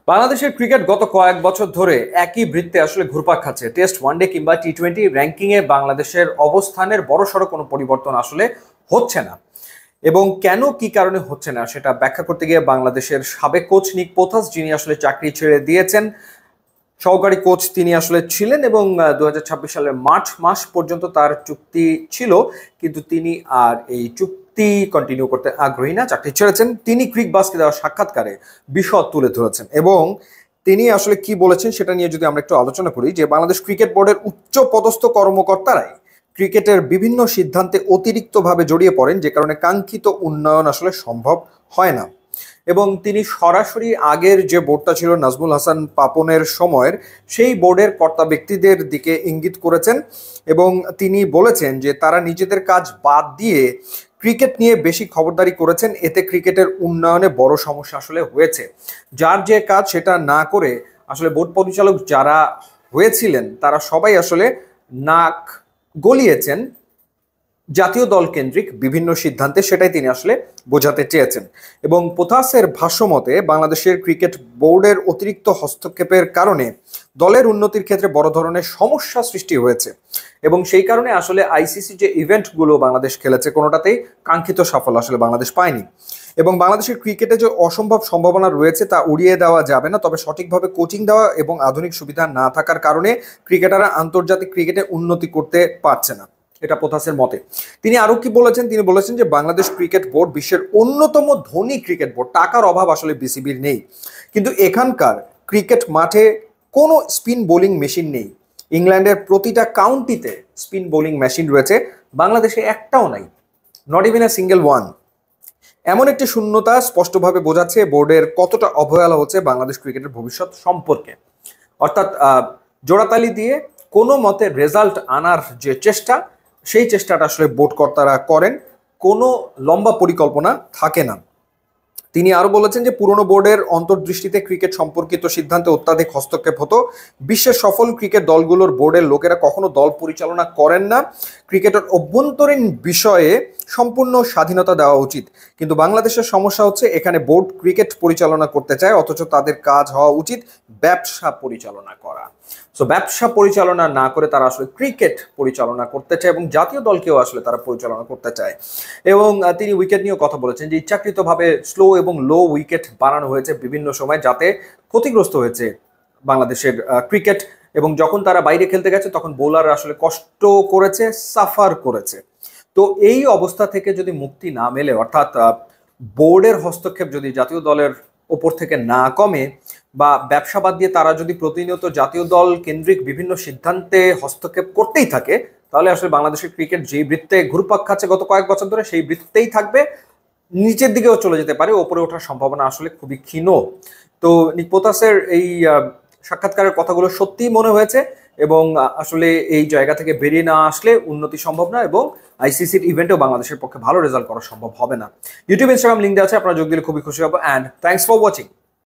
বাংলাদেশের ক্রিকেট গত কয়েক বছর ধরে একই বৃত্তে আসলে ঘুরপাক খাচ্ছে। টেস্ট, ওয়ানডে কিংবা টি-20 র্যাঙ্কিং এ বাংলাদেশের অবস্থানের বড়সড় কোনো পরিবর্তন আসলে হচ্ছে না। এবং কেন কি কারণে হচ্ছে না সেটা ব্যাখ্যা করতে গিয়ে বাংলাদেশের সাবেক কোচ নিক পোথাস, যিনি আসলে চাকরি ছেড়ে দিয়েছেন, সহকারী কোচ তিনি আসলে ছিলেন এবং 2026 সালের মার্চ মাস পর্যন্ত তার চুক্তি ছিল, কিন্তু তিনি আর এই চুক্তি কন্টিনিউ করতে আগ্রহী না, চাকরি ছেড়েছেন। তিনি ক্রিক বাসকে দেওয়া সাক্ষাৎকারে বিশদ তুলে ধরেছেন এবং তিনি আসলে কি বলেছেন সেটা নিয়ে যদি আমরা একটু আলোচনা করি, যে বাংলাদেশ ক্রিকেট বোর্ডের উচ্চ পদস্থ কর্মকর্তারাই ক্রিকেটের বিভিন্ন সিদ্ধান্তে অতিরিক্তভাবে জড়িয়ে পড়েন, যে কারণে কাঙ্ক্ষিত উন্নয়ন আসলে সম্ভব হয় না। এবং তিনি সরাসরি আগের যে বোর্ডটা ছিল নাজমুল হাসান পাপনের সময়ের, সেই বোর্ডের কর্তা ব্যক্তিদের দিকে ইঙ্গিত করেছেন এবং তিনি বলেছেন যে তারা নিজেদের কাজ বাদ দিয়ে ক্রিকেট নিয়ে বেশি খবরদারি করেছেন, এতে ক্রিকেটের উন্নয়নে বড় সমস্যা আসলে হয়েছে। যার যে কাজ সেটা না করে আসলে বোর্ড পরিচালক যারা হয়েছিলেন তারা সবাই আসলে নাক গলিয়েছেন জাতীয় দল কেন্দ্রিক বিভিন্ন সিদ্ধান্তে, সেটাই তিনি আসলে বোঝাতে চেয়েছেন। এবং পোথাসের ভাষ্যমতে বাংলাদেশের ক্রিকেট বোর্ডের অতিরিক্ত হস্তক্ষেপের কারণে দলের উন্নতির ক্ষেত্রে বড় ধরনের সমস্যা সৃষ্টি হয়েছে এবং সেই কারণে আসলে আইসিসি যে ইভেন্টগুলো বাংলাদেশ খেলেছে কোনোটাতেই কাঙ্ক্ষিত সাফল্য আসলে বাংলাদেশ পায়নি। এবং বাংলাদেশের ক্রিকেটে যে অসম্ভব সম্ভাবনা রয়েছে তা উড়িয়ে দেওয়া যাবে না, তবে সঠিকভাবে কোচিং দেওয়া এবং আধুনিক সুবিধা না থাকার কারণে ক্রিকেটাররা আন্তর্জাতিক ক্রিকেটে উন্নতি করতে পারছে না, এটা পোথাসের মতে। তিনি আরো কি বলেছেন, তিনি বলেছেন যে বাংলাদেশ ক্রিকেট বোর্ড বিশ্বের অন্যতম ধনী ক্রিকেট বোর্ড, টাকার অভাব আসলে বিসিবির নেই, কিন্তু এখানকার ক্রিকেট মাঠে কোনো স্পিন বোলিং মেশিন নেই। ইংল্যান্ডের প্রতিটা কাউন্টিতে স্পিন বোলিং মেশিন রয়েছে, বাংলাদেশে একটাও নাই, not even a single one. এমন একটি শূন্যতা স্পষ্টভাবে বোঝাচ্ছে বোর্ডের কতটা অবহেলা হচ্ছে বাংলাদেশ ক্রিকেটের ভবিষ্যৎ সম্পর্কে। অর্থাৎ জোড়াতালি দিয়ে কোনো মতে রেজাল্ট আনার যে চেষ্টা, সেই চেষ্টাটা আসলে বোর্ড কর্তারা করেন, কোনো লম্বা পরিকল্পনা থাকে না। তিনি আরো বলেছেন যে পুরনো বোর্ডের অন্তর্দৃষ্টিতে ক্রিকেট সম্পর্কিত সিদ্ধান্তে অত্যাধিক হস্তক্ষেপ হতো। বিশ্বের সফল ক্রিকেট দলগুলোর বোর্ডের লোকেরা কখনো দল পরিচালনা করেন না, ক্রিকেটের অভ্যন্তরীণ বিষয়ে সম্পূর্ণ স্বাধীনতা দেওয়া উচিত। কিন্তু বাংলাদেশের সমস্যা হচ্ছে এখানে বোর্ড ক্রিকেট পরিচালনা করতে চায়, অথচ তাদের কাজ হওয়া উচিত ব্যবসা পরিচালনা করা। সো ব্যবসা পরিচালনা না করে তারা আসলে ক্রিকেট পরিচালনা করতে চায় এবং জাতীয় দলকেও আসলে তারা পরিচালনা করতে চায়। এবং তিনি উইকেট নিয়েও কথা বলেছেন যে ইচ্ছাকৃতভাবে স্লো এবং লো উইকেট বানানো হয়েছে বিভিন্ন সময়, যাতে ক্ষতিগ্রস্ত হয়েছে বাংলাদেশের ক্রিকেট। এবং যখন তারা বাইরে খেলতে গেছে তখন বোলার আসলে কষ্ট করেছে, সাফার করেছে। তো এই অবস্থা থেকে যদি মুক্তি না মেলে, অর্থাৎ বোর্ডের হস্তক্ষেপ যদি জাতীয় দলের ওপর থেকে না কমে, বা ব্যবসা বাদ দিয়ে তারা যদি প্রতিনিয়ত জাতীয় দল কেন্দ্রিক বিভিন্ন সিদ্ধান্তে হস্তক্ষেপ করতেই থাকে, তাহলে আসলে বাংলাদেশের ক্রিকেট যেই বৃত্তে ঘুরপাক খাচ্ছে গত কয়েক বছর ধরে, সেই বৃত্তেই থাকবে, নিচের দিকেও চলে যেতে পারে, ওপরে ওঠার সম্ভাবনা আসলে খুবই ক্ষীণ। তো নিক পোথাসের এই সাক্ষাৎকারের কথাগুলো সত্যিই মনে হয়েছে এবং আসলে এই জায়গা থেকে বেরিয়ে না আসলে উন্নতি সম্ভব না এবং আইসিসির ইভেন্টেও বাংলাদেশের পক্ষে ভালো রেজাল্ট করা সম্ভব হবে না। ইউটিউব, ইনস্টাগ্রাম লিঙ্ক দেওয়া আছে, আপনারা যোগ দিলে খুবই খুশি হবো। And thanks for watching.